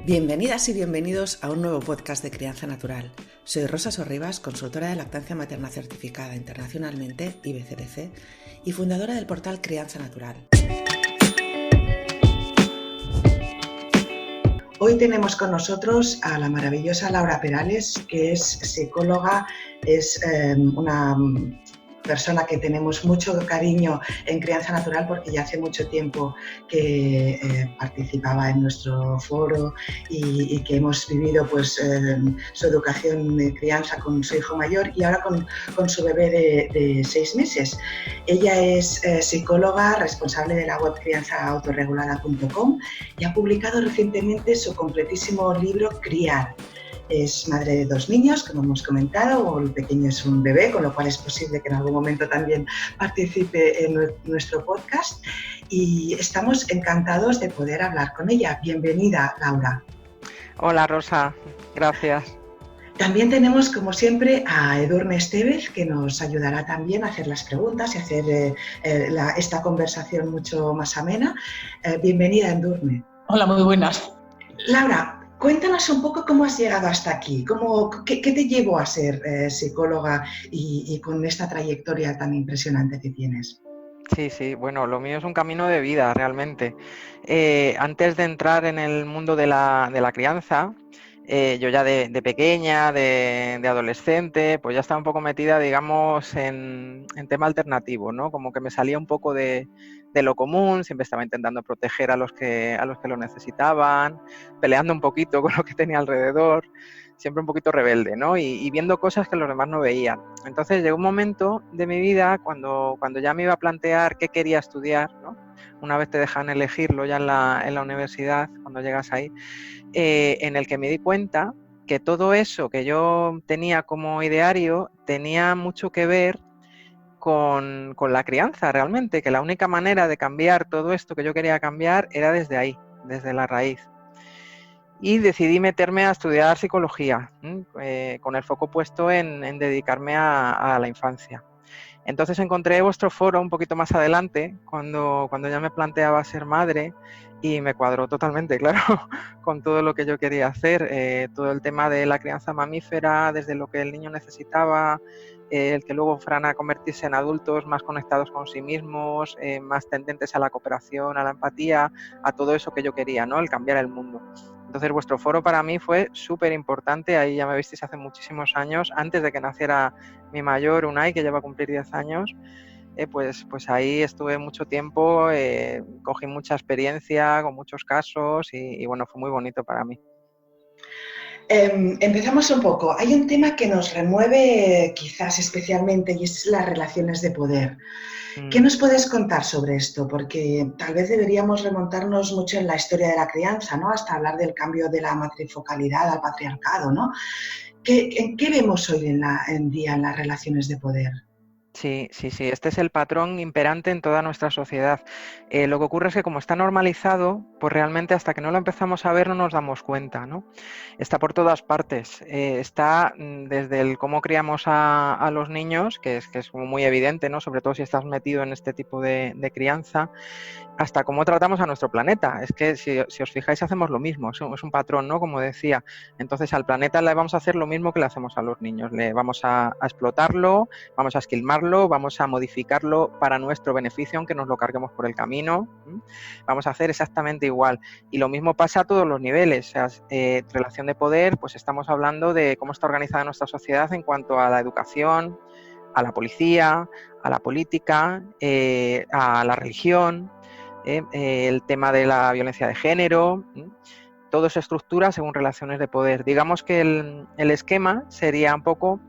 Bienvenidas y bienvenidos a un nuevo podcast de Crianza Natural. Soy Rosa Sorribas, consultora de lactancia materna certificada internacionalmente, IBCLC, y fundadora del portal Crianza Natural. Hoy tenemos con nosotros a la maravillosa Laura Perales, que es psicóloga, es una persona que tenemos mucho cariño en Crianza Natural porque ya hace mucho tiempo que participaba en nuestro foro y que hemos vivido pues, su educación de crianza con su hijo mayor y ahora con su bebé de 6 meses. Ella es psicóloga, responsable de la web crianzaautorregulada.com y ha publicado recientemente su completísimo libro Criar. Es madre de 2 niños, como hemos comentado, el pequeño es un bebé, con lo cual es posible que en algún momento también participe en nuestro podcast y estamos encantados de poder hablar con ella. Bienvenida, Laura. Hola, Rosa. Gracias. También tenemos, como siempre, a Edurne Estevez, que nos ayudará también a hacer las preguntas y hacer esta conversación mucho más amena. Bienvenida, Edurne. Hola, muy buenas. Laura, cuéntanos un poco cómo has llegado hasta aquí, qué te llevó a ser psicóloga y con esta trayectoria tan impresionante que tienes. Sí, bueno, lo mío es un camino de vida realmente. Antes de entrar en el mundo de la crianza, yo ya de pequeña, de adolescente, pues ya estaba un poco metida, digamos, en tema alternativo, ¿no? Como que me salía un poco de lo común, siempre estaba intentando proteger a los que lo necesitaban, peleando un poquito con lo que tenía alrededor, siempre un poquito rebelde, ¿no? Y viendo cosas que los demás no veían. Entonces llegó un momento de mi vida cuando ya me iba a plantear qué quería estudiar, ¿no? Una vez te dejan elegirlo ya en la universidad, cuando llegas ahí, en el que me di cuenta que todo eso que yo tenía como ideario tenía mucho que ver con la crianza realmente, que la única manera de cambiar todo esto que yo quería cambiar era desde ahí, desde la raíz. Y decidí meterme a estudiar psicología, con el foco puesto en dedicarme a la infancia. Entonces encontré vuestro foro un poquito más adelante, cuando ya me planteaba ser madre, y me cuadró totalmente, claro, con todo lo que yo quería hacer, todo el tema de la crianza mamífera, desde lo que el niño necesitaba, el que luego fueran a convertirse en adultos más conectados con sí mismos, más tendentes a la cooperación, a la empatía, a todo eso que yo quería, ¿no? El cambiar el mundo. Entonces vuestro foro para mí fue súper importante, ahí ya me visteis hace muchísimos años, antes de que naciera mi mayor, Unai, que lleva a cumplir 10 años, pues ahí estuve mucho tiempo, cogí mucha experiencia con muchos casos y bueno, fue muy bonito para mí. Empezamos un poco. Hay un tema que nos remueve quizás especialmente y es las relaciones de poder. ¿Qué nos puedes contar sobre esto? Porque tal vez deberíamos remontarnos mucho en la historia de la crianza, ¿no? Hasta hablar del cambio de la matrifocalidad al patriarcado, ¿no? ¿Qué vemos hoy en día en las relaciones de poder? Sí, este es el patrón imperante en toda nuestra sociedad. Lo que ocurre es que como está normalizado, pues realmente hasta que no lo empezamos a ver no nos damos cuenta, ¿no? Está por todas partes. Está desde el cómo criamos a los niños, que es como muy evidente, ¿no? Sobre todo si estás metido en este tipo de crianza, hasta cómo tratamos a nuestro planeta. Es que si os fijáis hacemos lo mismo, es un patrón, ¿no? Como decía. Entonces al planeta le vamos a hacer lo mismo que le hacemos a los niños. Le vamos a explotarlo, vamos a esquilmarlo, vamos a modificarlo para nuestro beneficio, aunque nos lo carguemos por el camino. Vamos a hacer exactamente igual. Y lo mismo pasa a todos los niveles. O sea, relación de poder, pues estamos hablando de cómo está organizada nuestra sociedad en cuanto a la educación, a la policía, a la política, a la religión, el tema de la violencia de género, todo se estructura según relaciones de poder. Digamos que el esquema sería un poco,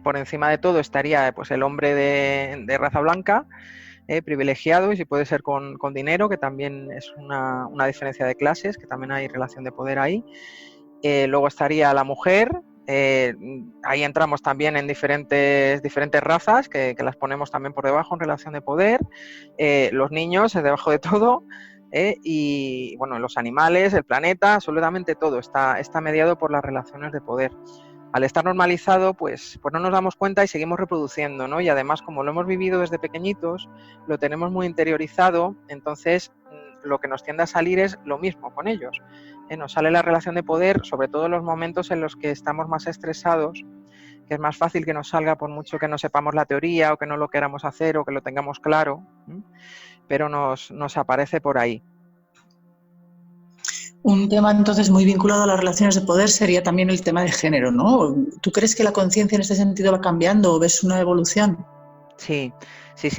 por encima de todo estaría pues el hombre de raza blanca, privilegiado, y si puede ser con dinero, que también es una diferencia de clases, que también hay relación de poder ahí. Luego estaría la mujer. Ahí entramos también en diferentes razas que las ponemos también por debajo en relación de poder. Los niños debajo de todo. Y bueno, los animales, el planeta, absolutamente todo está mediado por las relaciones de poder. Al estar normalizado, pues no nos damos cuenta y seguimos reproduciendo, ¿no? Y además, como lo hemos vivido desde pequeñitos, lo tenemos muy interiorizado, entonces lo que nos tiende a salir es lo mismo con ellos. Nos sale la relación de poder, sobre todo en los momentos en los que estamos más estresados, que es más fácil que nos salga por mucho que no sepamos la teoría o que no lo queramos hacer o que lo tengamos claro, pero nos aparece por ahí. Un tema entonces muy vinculado a las relaciones de poder sería también el tema de género, ¿no? ¿Tú crees que la conciencia en este sentido va cambiando o ves una evolución? Sí,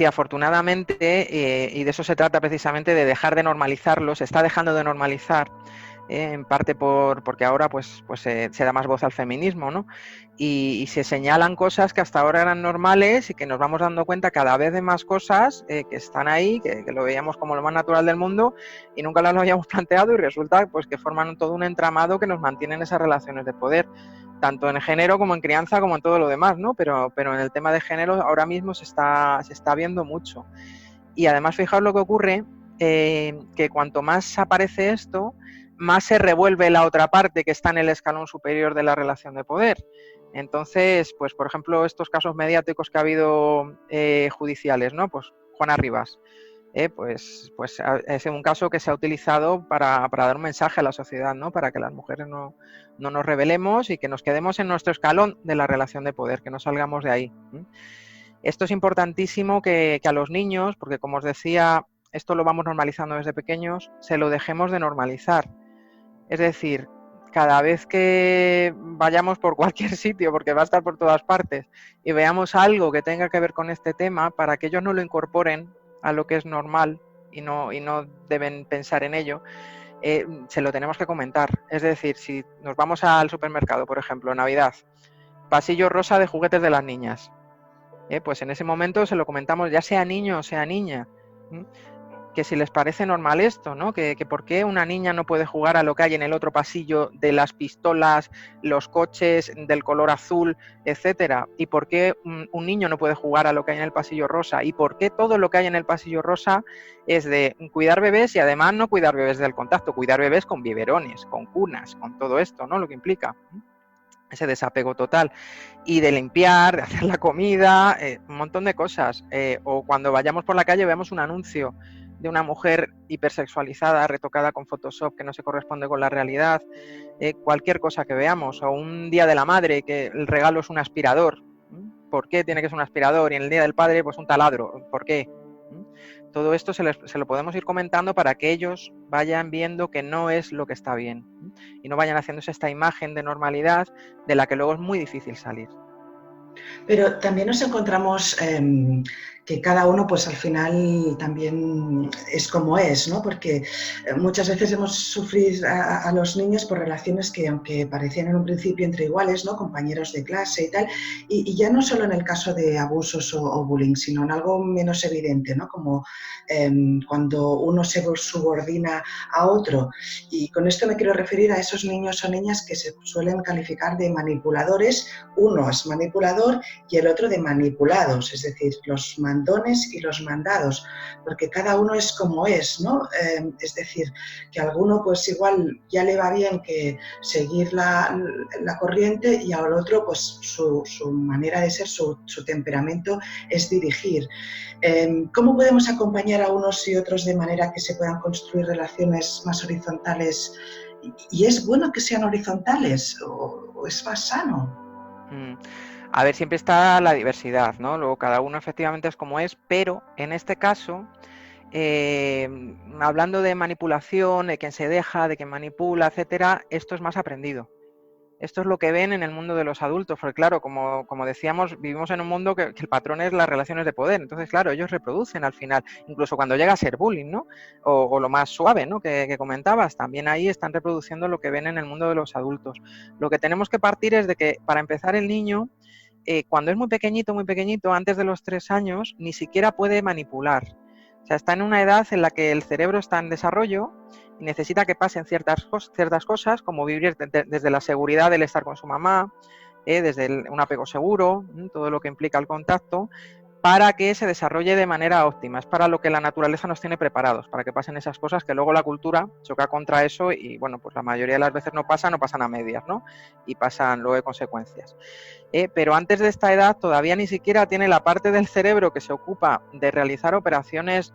afortunadamente, y de eso se trata precisamente, de dejar de normalizarlo, se está dejando de normalizar, en parte porque ahora pues se da más voz al feminismo, ¿no? Y se señalan cosas que hasta ahora eran normales y que nos vamos dando cuenta cada vez de más cosas que están ahí, que lo veíamos como lo más natural del mundo y nunca las lo habíamos planteado, y resulta pues que forman todo un entramado que nos mantiene en esas relaciones de poder, tanto en género como en crianza como en todo lo demás, ¿no? Pero en el tema de género ahora mismo se está viendo mucho. Y además, fijaos lo que ocurre, que cuanto más aparece esto, más se revuelve la otra parte que está en el escalón superior de la relación de poder. Entonces, pues por ejemplo, estos casos mediáticos que ha habido judiciales, ¿no? Pues Juana Rivas, pues es un caso que se ha utilizado para dar un mensaje a la sociedad, ¿no? Para que las mujeres no nos rebelemos y que nos quedemos en nuestro escalón de la relación de poder, que no salgamos de ahí. Esto es importantísimo que a los niños, porque como os decía, esto lo vamos normalizando desde pequeños, se lo dejemos de normalizar. Es decir, cada vez que vayamos por cualquier sitio, porque va a estar por todas partes, y veamos algo que tenga que ver con este tema, para que ellos no lo incorporen a lo que es normal y no deben pensar en ello, se lo tenemos que comentar. Es decir, si nos vamos al supermercado, por ejemplo, Navidad, pasillo rosa de juguetes de las niñas, pues en ese momento se lo comentamos, ya sea niño o sea niña, que si les parece normal esto, ¿no? Que por qué una niña no puede jugar a lo que hay en el otro pasillo de las pistolas, los coches del color azul, etcétera, y por qué un niño no puede jugar a lo que hay en el pasillo rosa, y por qué todo lo que hay en el pasillo rosa es de cuidar bebés, y además no cuidar bebés del contacto, cuidar bebés con biberones, con cunas, con todo esto, ¿no? Lo que implica ese desapego total, y de limpiar, de hacer la comida, un montón de cosas. O cuando vayamos por la calle veamos un anuncio de una mujer hipersexualizada, retocada con Photoshop, que no se corresponde con la realidad, cualquier cosa que veamos, o un día de la madre, que el regalo es un aspirador. ¿Por qué tiene que ser un aspirador? Y en el día del padre, pues un taladro. ¿Por qué? Todo esto se lo podemos ir comentando para que ellos vayan viendo que no es lo que está bien y no vayan haciéndose esta imagen de normalidad de la que luego es muy difícil salir. Pero también nos encontramos que cada uno pues al final también es como es, ¿no? Porque muchas veces hemos sufrido a los niños por relaciones que aunque parecían en un principio entre iguales, ¿no? Compañeros de clase y tal, y ya no solo en el caso de abusos o bullying, sino en algo menos evidente, ¿no? Como cuando uno se subordina a otro. Y con esto me quiero referir a esos niños o niñas que se suelen calificar de manipuladores. Uno es manipulador y el otro de manipulados, es decir, los mandones y los mandados, porque cada uno es como es, ¿no? Es decir, que a alguno pues igual ya le va bien que seguir la corriente y al otro pues su manera de ser, su temperamento es dirigir. ¿Cómo podemos acompañar a unos y otros de manera que se puedan construir relaciones más horizontales? ¿Y es bueno que sean horizontales o es más sano? A ver, siempre está la diversidad, ¿no? Luego cada uno efectivamente es como es, pero en este caso, hablando de manipulación, de quien se deja, de quien manipula, etcétera, esto es más aprendido. Esto es lo que ven en el mundo de los adultos, porque claro, como decíamos, vivimos en un mundo que el patrón es las relaciones de poder, entonces claro, ellos reproducen al final, incluso cuando llega a ser bullying, ¿no? O lo más suave, ¿no? Que comentabas, también ahí están reproduciendo lo que ven en el mundo de los adultos. Lo que tenemos que partir es de que, para empezar, el niño, cuando es muy pequeñito, antes de los 3 años, ni siquiera puede manipular. O sea, está en una edad en la que el cerebro está en desarrollo y necesita que pasen ciertas cosas, como vivir desde la seguridad del estar con su mamá, desde un apego seguro, todo lo que implica el contacto, para que se desarrolle de manera óptima. Es para lo que la naturaleza nos tiene preparados, para que pasen esas cosas que luego la cultura choca contra eso y, bueno, pues la mayoría de las veces no pasan a medias, ¿no? Y pasan luego de consecuencias. Pero antes de esta edad todavía ni siquiera tiene la parte del cerebro que se ocupa de realizar operaciones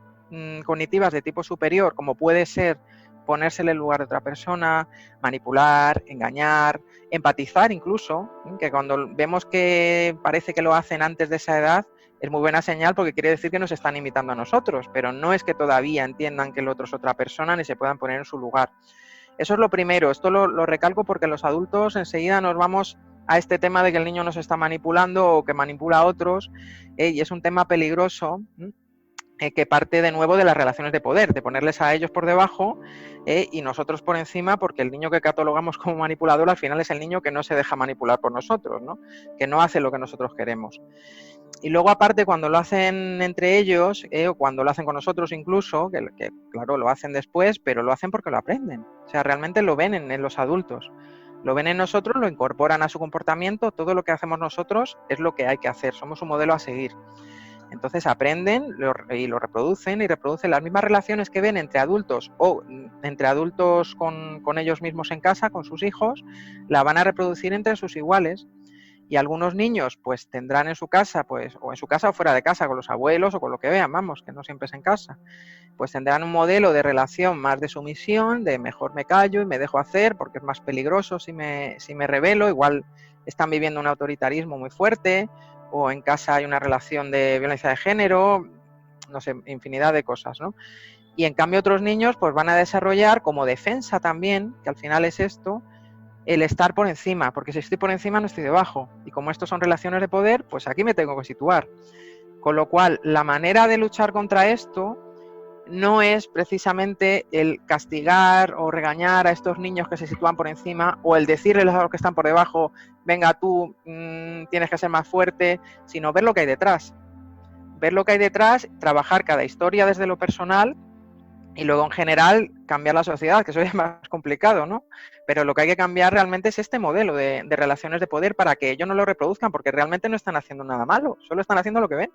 cognitivas de tipo superior, como puede ser ponerse en el lugar de otra persona, manipular, engañar, empatizar incluso, que cuando vemos que parece que lo hacen antes de esa edad, es muy buena señal porque quiere decir que nos están imitando a nosotros, pero no es que todavía entiendan que el otro es otra persona ni se puedan poner en su lugar. Eso es lo primero, esto lo recalco porque los adultos enseguida nos vamos a este tema de que el niño nos está manipulando o que manipula a otros, y es un tema peligroso, que parte de nuevo de las relaciones de poder, de ponerles a ellos por debajo y nosotros por encima, porque el niño que catalogamos como manipulador al final es el niño que no se deja manipular por nosotros, ¿no? Que no hace lo que nosotros queremos. Y luego aparte cuando lo hacen entre ellos o cuando lo hacen con nosotros incluso, que claro lo hacen después, pero lo hacen porque lo aprenden, o sea, realmente lo ven en los adultos. Lo ven en nosotros, lo incorporan a su comportamiento, todo lo que hacemos nosotros es lo que hay que hacer, somos un modelo a seguir. Entonces aprenden y lo reproducen y reproducen las mismas relaciones que ven entre adultos o entre adultos con ellos mismos en casa, con sus hijos, la van a reproducir entre sus iguales. Y algunos niños pues tendrán en su casa, pues, o en su casa o fuera de casa, con los abuelos o con lo que vean, vamos, que no siempre es en casa, pues tendrán un modelo de relación más de sumisión, de mejor me callo y me dejo hacer porque es más peligroso si me revelo, igual están viviendo un autoritarismo muy fuerte, o en casa hay una relación de violencia de género, no sé, infinidad de cosas, ¿no? Y en cambio otros niños pues van a desarrollar como defensa también, que al final es esto, el estar por encima, porque si estoy por encima no estoy debajo, y como estos son relaciones de poder, pues aquí me tengo que situar. Con lo cual, la manera de luchar contra esto no es precisamente el castigar o regañar a estos niños que se sitúan por encima, o el decirles a los que están por debajo, venga tú, tienes que ser más fuerte, sino ver lo que hay detrás. Ver lo que hay detrás, trabajar cada historia desde lo personal, y luego en general cambiar la sociedad, que eso es más complicado, ¿no? Pero lo que hay que cambiar realmente es este modelo de relaciones de poder para que ellos no lo reproduzcan, porque realmente no están haciendo nada malo, solo están haciendo lo que ven.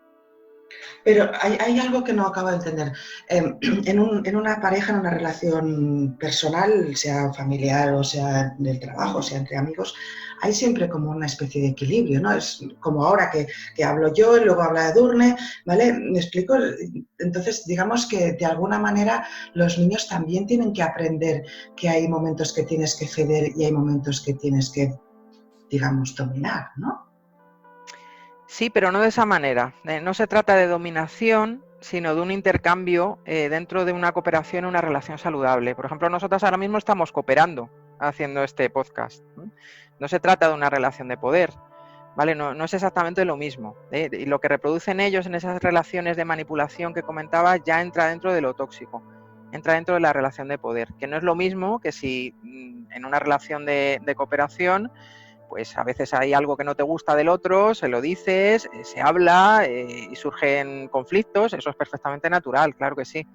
Pero hay algo que no acabo de entender. En una pareja, en una relación personal, sea familiar o sea del trabajo, o sea entre amigos, hay siempre como una especie de equilibrio, ¿no? Es como ahora que hablo yo y luego habla Edurne, ¿vale? ¿Me explico? Entonces, digamos que de alguna manera los niños también tienen que aprender que hay momentos que tienes que ceder y hay momentos que tienes que, digamos, dominar, ¿no? Sí, pero no de esa manera. No se trata de dominación, sino de un intercambio dentro de una cooperación, una relación saludable. Por ejemplo, nosotros ahora mismo estamos cooperando haciendo este podcast. No se trata de una relación de poder, ¿vale? No es exactamente lo mismo. Y lo que reproducen ellos en esas relaciones de manipulación que comentaba ya entra dentro de lo tóxico, entra dentro de la relación de poder, que no es lo mismo que si en una relación de cooperación pues a veces hay algo que no te gusta del otro, se lo dices, se habla y surgen conflictos, eso es perfectamente natural, claro que sí.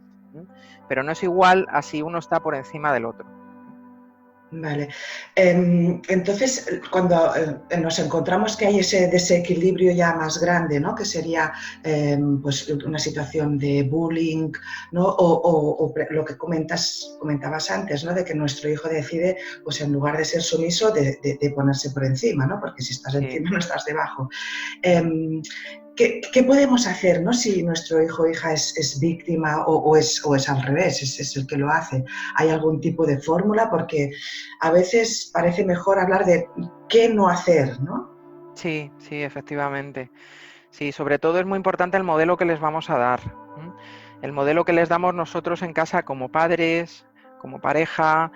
Pero no es igual a si uno está por encima del otro. Vale. Entonces, cuando nos encontramos que hay ese desequilibrio ya más grande, ¿no? Que sería pues una situación de bullying, ¿no? O lo que comentabas antes, ¿no? De que nuestro hijo decide, pues en lugar de ser sumiso, de ponerse por encima, ¿no? Porque si estás encima no estás debajo. ¿Qué podemos hacer, ¿no? Si nuestro hijo o hija es víctima o es al revés, es el que lo hace? ¿Hay algún tipo de fórmula? Porque a veces parece mejor hablar de qué no hacer, ¿no? Sí, efectivamente. Sí, sobre todo es muy importante el modelo que les vamos a dar. El modelo que les damos nosotros en casa como padres, como pareja,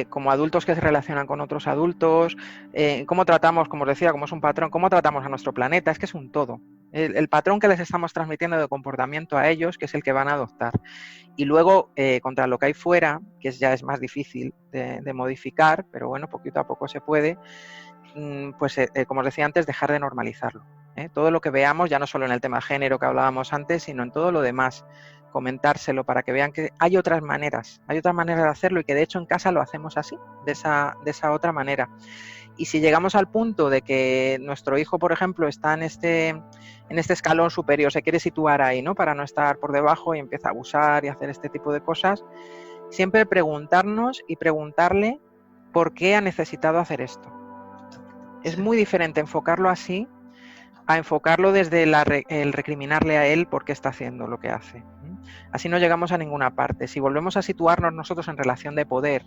como adultos que se relacionan con otros adultos, cómo tratamos, como os decía, como es un patrón, cómo tratamos a nuestro planeta, es que es un todo. El patrón que les estamos transmitiendo de comportamiento a ellos, que es el que van a adoptar. Y luego, contra lo que hay fuera, que ya es más difícil de modificar, pero bueno, poquito a poco se puede, pues como os decía antes, dejar de normalizarlo. Todo lo que veamos, ya no solo en el tema género que hablábamos antes, sino en todo lo demás, comentárselo para que vean que hay otras maneras de hacerlo y que de hecho en casa lo hacemos así, de esa otra manera. Y si llegamos al punto de que nuestro hijo, por ejemplo, está en este escalón superior, se quiere situar ahí, ¿no? Para no estar por debajo y empieza a abusar y hacer este tipo de cosas, siempre preguntarnos y preguntarle por qué ha necesitado hacer esto. Es muy diferente enfocarlo así a enfocarlo desde el recriminarle a él por qué está haciendo lo que hace. Así no llegamos a ninguna parte. Si volvemos a situarnos nosotros en relación de poder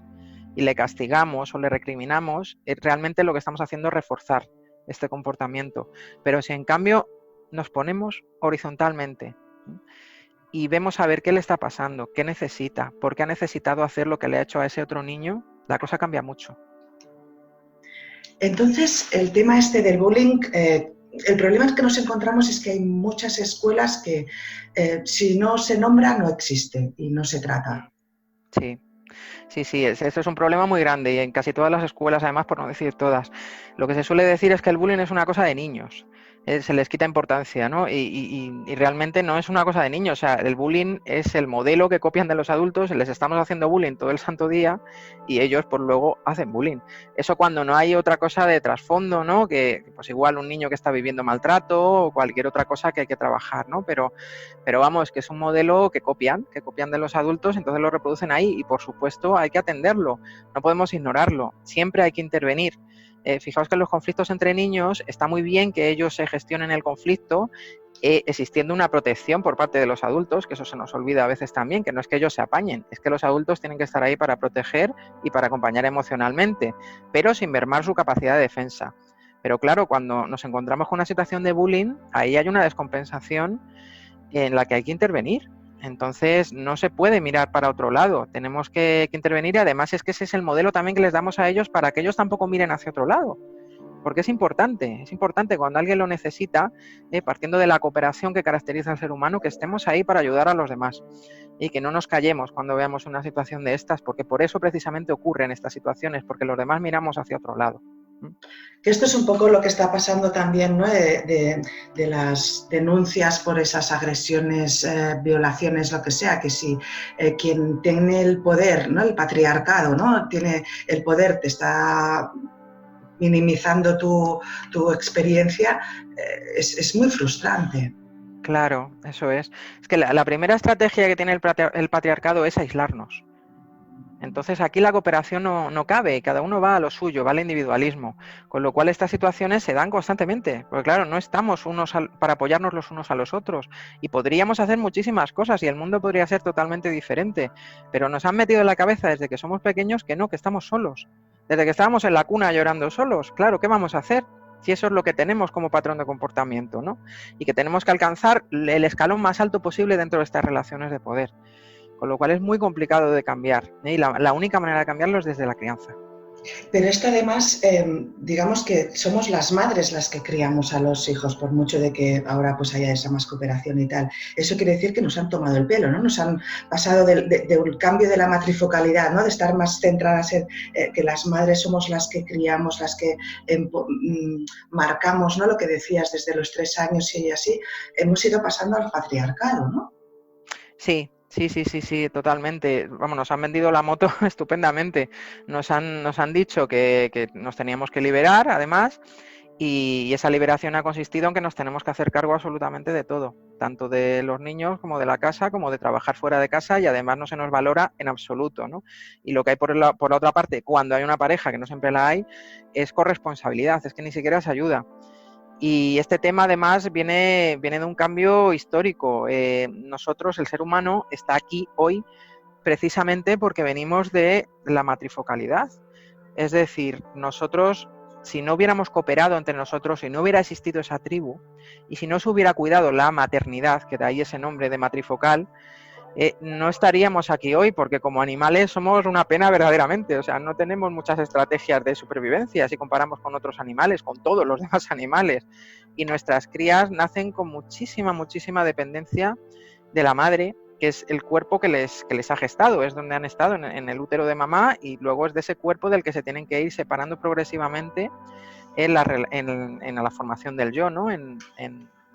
y le castigamos o le recriminamos, realmente lo que estamos haciendo es reforzar este comportamiento. Pero si en cambio nos ponemos horizontalmente y vemos a ver qué le está pasando, qué necesita, por qué ha necesitado hacer lo que le ha hecho a ese otro niño, la cosa cambia mucho. Entonces, el tema este del bullying, el problema que nos encontramos es que hay muchas escuelas que si no se nombra no existe y no se trata. Sí. Sí, eso es un problema muy grande y en casi todas las escuelas, además, por no decir todas. Lo que se suele decir es que el bullying es una cosa de niños, se les quita importancia, ¿no? Y realmente no es una cosa de niños, o sea, el bullying es el modelo que copian de los adultos, les estamos haciendo bullying todo el santo día y ellos pues luego hacen bullying. Eso cuando no hay otra cosa de trasfondo, ¿no? Que pues igual un niño que está viviendo maltrato o cualquier otra cosa que hay que trabajar, ¿no? Pero vamos, que es un modelo que copian de los adultos, entonces lo reproducen ahí y por supuesto hay que atenderlo, no podemos ignorarlo, siempre hay que intervenir. Fijaos que en los conflictos entre niños está muy bien que ellos se gestionen el conflicto, existiendo una protección por parte de los adultos, que eso se nos olvida a veces también, que no es que ellos se apañen, es que los adultos tienen que estar ahí para proteger y para acompañar emocionalmente, pero sin mermar su capacidad de defensa. Pero claro, cuando nos encontramos con una situación de bullying, ahí hay una descompensación en la que hay que intervenir. Entonces no se puede mirar para otro lado, tenemos que intervenir y además es que ese es el modelo también que les damos a ellos para que ellos tampoco miren hacia otro lado, porque es importante cuando alguien lo necesita, partiendo de la cooperación que caracteriza al ser humano, que estemos ahí para ayudar a los demás y que no nos callemos cuando veamos una situación de estas, porque por eso precisamente ocurren estas situaciones, porque los demás miramos hacia otro lado. Que esto es un poco lo que está pasando también, ¿no? de las denuncias por esas agresiones, violaciones, lo que sea, que si quien tiene el poder, ¿no? El patriarcado, ¿no? Tiene el poder, te está minimizando tu experiencia, es muy frustrante. Claro, eso es. Es que la primera estrategia que tiene el patriarcado es aislarnos. Entonces aquí la cooperación no cabe, cada uno va a lo suyo, va al individualismo, con lo cual estas situaciones se dan constantemente, porque claro, no estamos para apoyarnos los unos a los otros y podríamos hacer muchísimas cosas y el mundo podría ser totalmente diferente, pero nos han metido en la cabeza desde que somos pequeños que no, que estamos solos, desde que estábamos en la cuna llorando solos, claro, ¿qué vamos a hacer? Si eso es lo que tenemos como patrón de comportamiento, ¿no? Y que tenemos que alcanzar el escalón más alto posible dentro de estas relaciones de poder. Con lo cual es muy complicado de cambiar, y la única manera de cambiarlo es desde la crianza. Pero esto además, digamos que somos las madres las que criamos a los hijos, por mucho de que ahora pues haya esa más cooperación y tal. Eso quiere decir que nos han tomado el pelo, ¿no? Nos han pasado del cambio de la matrifocalidad, ¿no? De estar más centradas en que las madres somos las que criamos, las que marcamos, ¿no? Lo que decías desde los 3 años y así, hemos ido pasando al patriarcado, ¿no? Sí, totalmente. Vamos, nos han vendido la moto estupendamente. Nos han dicho que nos teníamos que liberar, además, y esa liberación ha consistido en que nos tenemos que hacer cargo absolutamente de todo, tanto de los niños como de la casa, como de trabajar fuera de casa, y además no se nos valora en absoluto, ¿no? Y lo que hay por la otra parte, cuando hay una pareja, que no siempre la hay, es corresponsabilidad, es que ni siquiera se ayuda. Y este tema además viene de un cambio histórico. Nosotros, el ser humano, está aquí hoy precisamente porque venimos de la matrifocalidad. Es decir, nosotros, si no hubiéramos cooperado entre nosotros, si no hubiera existido esa tribu y si no se hubiera cuidado la maternidad, que de ahí ese nombre de matrifocal, no estaríamos aquí hoy, porque como animales somos una pena verdaderamente, o sea, no tenemos muchas estrategias de supervivencia si comparamos con otros animales, con todos los demás animales, y nuestras crías nacen con muchísima dependencia de la madre, que es el cuerpo que les ha gestado, es donde han estado, en el útero de mamá, y luego es de ese cuerpo del que se tienen que ir separando progresivamente en la formación del yo, ¿no? En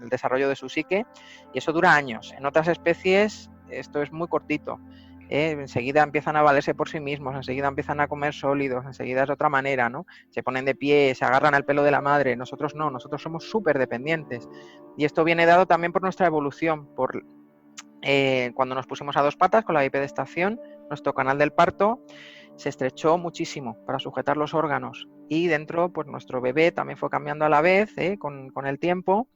el desarrollo de su psique, y eso dura años. En otras especies esto es muy cortito. Enseguida empiezan a valerse por sí mismos, enseguida empiezan a comer sólidos, enseguida es de otra manera, ¿no? Se ponen de pie, se agarran al pelo de la madre. Nosotros no, nosotros somos súper dependientes. Y esto viene dado también por nuestra evolución, cuando nos pusimos a 2 patas con la bipedestación, nuestro canal del parto se estrechó muchísimo para sujetar los órganos, y dentro pues nuestro bebé también fue cambiando a la vez, con el tiempo,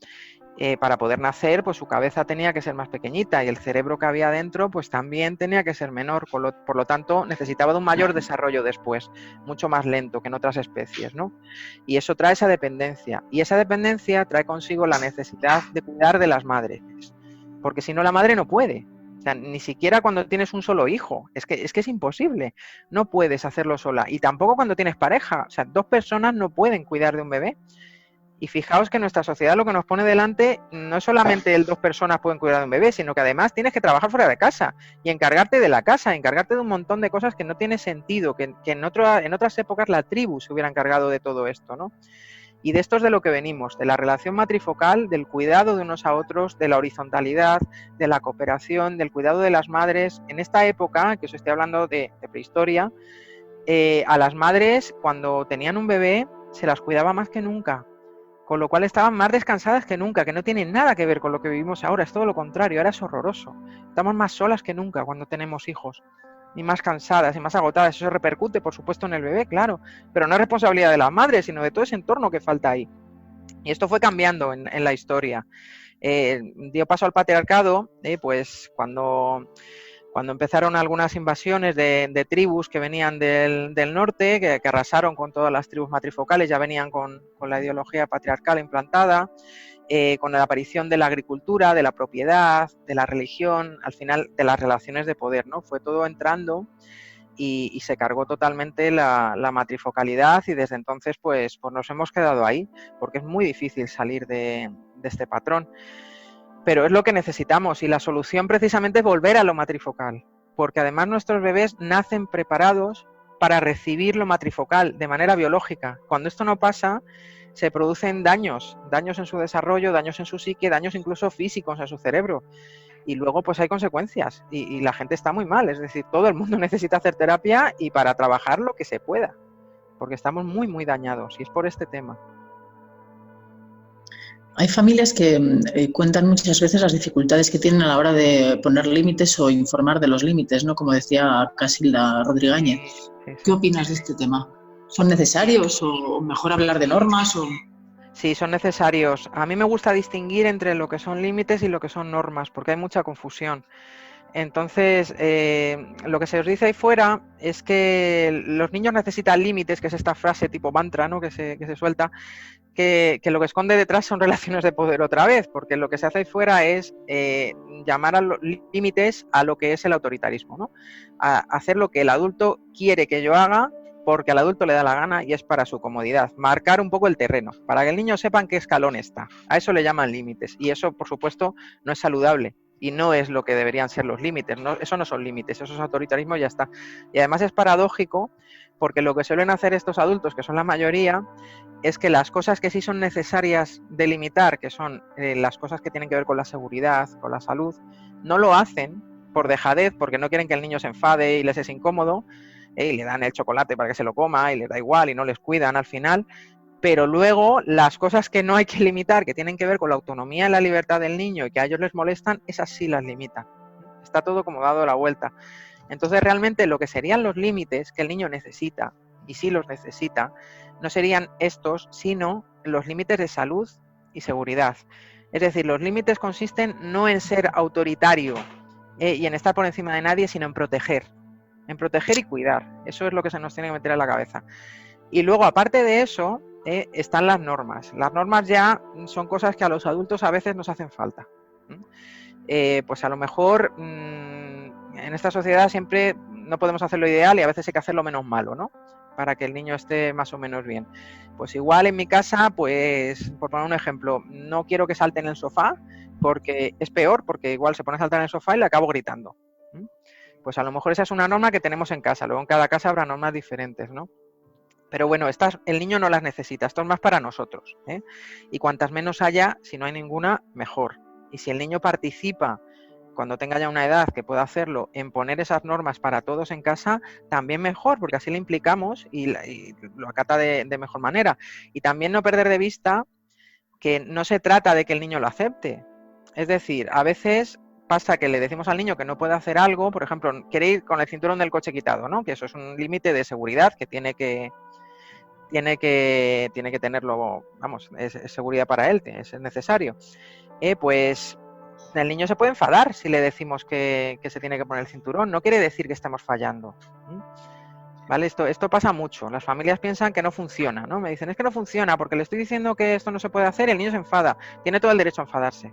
Para poder nacer, pues su cabeza tenía que ser más pequeñita y el cerebro que había dentro, pues también tenía que ser menor, por lo tanto necesitaba de un mayor desarrollo después, mucho más lento que en otras especies, ¿no? Y eso trae esa dependencia, y esa dependencia trae consigo la necesidad de cuidar de las madres, porque si no la madre no puede. O sea, ni siquiera cuando tienes un solo hijo, es que es imposible, no puedes hacerlo sola, y tampoco cuando tienes pareja, o sea, 2 personas no pueden cuidar de un bebé. Y fijaos que nuestra sociedad lo que nos pone delante no es solamente el 2 personas pueden cuidar de un bebé, sino que además tienes que trabajar fuera de casa y encargarte de la casa, encargarte de un montón de cosas que no tiene sentido, que en otras épocas la tribu se hubiera encargado de todo esto, ¿no? Y de esto es de lo que venimos, de la relación matrifocal, del cuidado de unos a otros, de la horizontalidad, de la cooperación, del cuidado de las madres. En esta época, que os estoy hablando de prehistoria, a las madres cuando tenían un bebé se las cuidaba más que nunca, con lo cual estaban más descansadas que nunca, que no tiene nada que ver con lo que vivimos ahora, es todo lo contrario, ahora es horroroso. Estamos más solas que nunca cuando tenemos hijos, y más cansadas y más agotadas. Eso repercute, por supuesto, en el bebé, claro, pero no es responsabilidad de las madres, sino de todo ese entorno que falta ahí. Y esto fue cambiando en la historia. Dio paso al patriarcado, pues cuando empezaron algunas invasiones de tribus que venían del norte, que arrasaron con todas las tribus matrifocales, ya venían con la ideología patriarcal implantada, con la aparición de la agricultura, de la propiedad, de la religión, al final de las relaciones de poder, ¿no? Fue todo entrando y se cargó totalmente la matrifocalidad, y desde entonces pues nos hemos quedado ahí, porque es muy difícil salir de este patrón. Pero es lo que necesitamos, y la solución precisamente es volver a lo matrifocal, porque además nuestros bebés nacen preparados para recibir lo matrifocal de manera biológica. Cuando esto no pasa, se producen daños en su desarrollo, daños en su psique, daños incluso físicos en su cerebro. Y luego pues hay consecuencias y la gente está muy mal, es decir, todo el mundo necesita hacer terapia y para trabajar lo que se pueda, porque estamos muy, muy dañados, y es por este tema. Hay familias que cuentan muchas veces las dificultades que tienen a la hora de poner límites o informar de los límites, ¿no? Como decía Casilda Rodríguez. Sí. ¿Qué opinas de este tema? ¿Son necesarios o mejor hablar de normas? Sí, son necesarios. A mí me gusta distinguir entre lo que son límites y lo que son normas, porque hay mucha confusión. Entonces, lo que se os dice ahí fuera es que los niños necesitan límites, que es esta frase tipo mantra, ¿no? que se suelta, que lo que esconde detrás son relaciones de poder otra vez, porque lo que se hace ahí fuera es llamar a los límites a lo que es el autoritarismo, ¿no? A hacer lo que el adulto quiere que yo haga, porque al adulto le da la gana y es para su comodidad, marcar un poco el terreno, para que el niño sepa en qué escalón está. A eso le llaman límites, y eso, por supuesto, no es saludable. Y no es lo que deberían ser los límites, ¿no? Eso no son límites, eso es autoritarismo y ya está. Y además es paradójico, porque lo que suelen hacer estos adultos, que son la mayoría, es que las cosas que sí son necesarias delimitar, que son las cosas que tienen que ver con la seguridad, con la salud, no lo hacen por dejadez, porque no quieren que el niño se enfade y les es incómodo, y le dan el chocolate para que se lo coma y les da igual y no les cuidan al final. Pero luego las cosas que no hay que limitar, que tienen que ver con la autonomía y la libertad del niño y que a ellos les molestan, esas sí las limitan. Está todo como dado la vuelta. Entonces realmente lo que serían los límites que el niño necesita, y sí los necesita, no serían estos, sino los límites de salud y seguridad. Es decir, los límites consisten no en ser autoritario y en estar por encima de nadie, sino en proteger y cuidar. Eso es lo que se nos tiene que meter en la cabeza. Y luego, aparte de eso, están las normas. Las normas ya son cosas que a los adultos a veces nos hacen falta. Pues a lo mejor en esta sociedad siempre no podemos hacer lo ideal y a veces hay que hacer lo menos malo, ¿no? Para que el niño esté más o menos bien. Pues igual en mi casa, pues por poner un ejemplo, no quiero que salte en el sofá porque es peor, porque igual se pone a saltar en el sofá y le acabo gritando. Pues a lo mejor esa es una norma que tenemos en casa. Luego en cada casa habrá normas diferentes, ¿no? Pero bueno, el niño no las necesita, esto es más para nosotros, ¿eh? Y cuantas menos haya, si no hay ninguna, mejor. Y si el niño participa, cuando tenga ya una edad que pueda hacerlo, en poner esas normas para todos en casa, también mejor, porque así le implicamos y lo acata de mejor manera. Y también no perder de vista que no se trata de que el niño lo acepte. Es decir, a veces pasa que le decimos al niño que no puede hacer algo, por ejemplo, quiere ir con el cinturón del coche quitado, ¿no? Que eso es un límite de seguridad que tiene que tiene que tenerlo, vamos, es seguridad para él, es necesario. Pues el niño se puede enfadar si le decimos que se tiene que poner el cinturón. No quiere decir que estemos fallando. ¿Vale? Esto pasa mucho. Las familias piensan que no funciona, ¿no? Me dicen, es que no funciona porque le estoy diciendo que esto no se puede hacer y el niño se enfada. Tiene todo el derecho a enfadarse.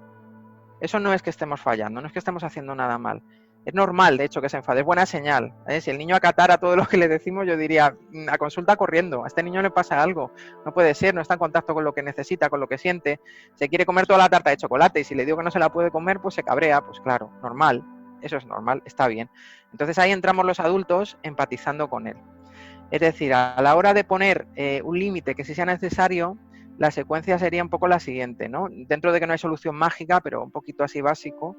Eso no es que estemos fallando, no es que estemos haciendo nada mal. Es normal, de hecho, que se enfade. Es buena señal. Si el niño acatara todo lo que le decimos, yo diría, a consulta corriendo. A este niño le pasa algo. No puede ser, no está en contacto con lo que necesita, con lo que siente. Se quiere comer toda la tarta de chocolate y si le digo que no se la puede comer, pues se cabrea. Pues claro, normal. Eso es normal, está bien. Entonces ahí entramos los adultos empatizando con él. Es decir, a la hora de poner un límite que sí sea necesario, la secuencia sería un poco la siguiente, ¿no? Dentro de que no hay solución mágica, pero un poquito así básico,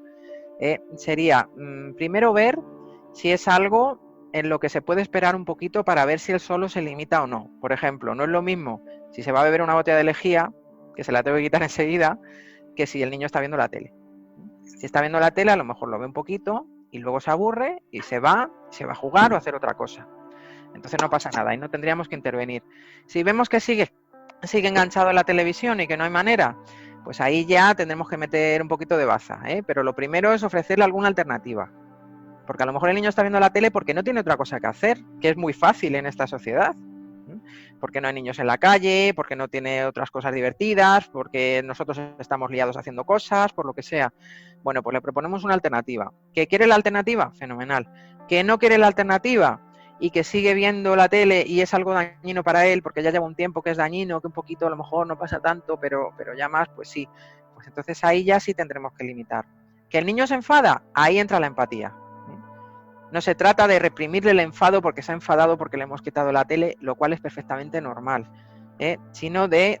sería primero ver si es algo en lo que se puede esperar un poquito para ver si él solo se limita o no. Por ejemplo, no es lo mismo si se va a beber una botella de lejía, que se la tengo que quitar enseguida, que si el niño está viendo la tele. Si está viendo la tele, a lo mejor lo ve un poquito y luego se aburre y se va a jugar o a hacer otra cosa. Entonces no pasa nada y no tendríamos que intervenir. Si vemos que sigue enganchado en la televisión y que no hay manera, pues ahí ya tendremos que meter un poquito de baza, pero lo primero es ofrecerle alguna alternativa. Porque a lo mejor el niño está viendo la tele porque no tiene otra cosa que hacer, que es muy fácil en esta sociedad. Porque no hay niños en la calle, porque no tiene otras cosas divertidas, porque nosotros estamos liados haciendo cosas, por lo que sea. Bueno, pues le proponemos una alternativa. ¿Que quiere la alternativa? Fenomenal. ¿Que no quiere la alternativa? Y que sigue viendo la tele y es algo dañino para él, porque ya lleva un tiempo que es dañino, que un poquito a lo mejor no pasa tanto, pero ya más, pues sí. Pues entonces ahí ya sí tendremos que limitar. ¿Que el niño se enfada? Ahí entra la empatía. No se trata de reprimirle el enfado porque se ha enfadado porque le hemos quitado la tele, lo cual es perfectamente normal, sino de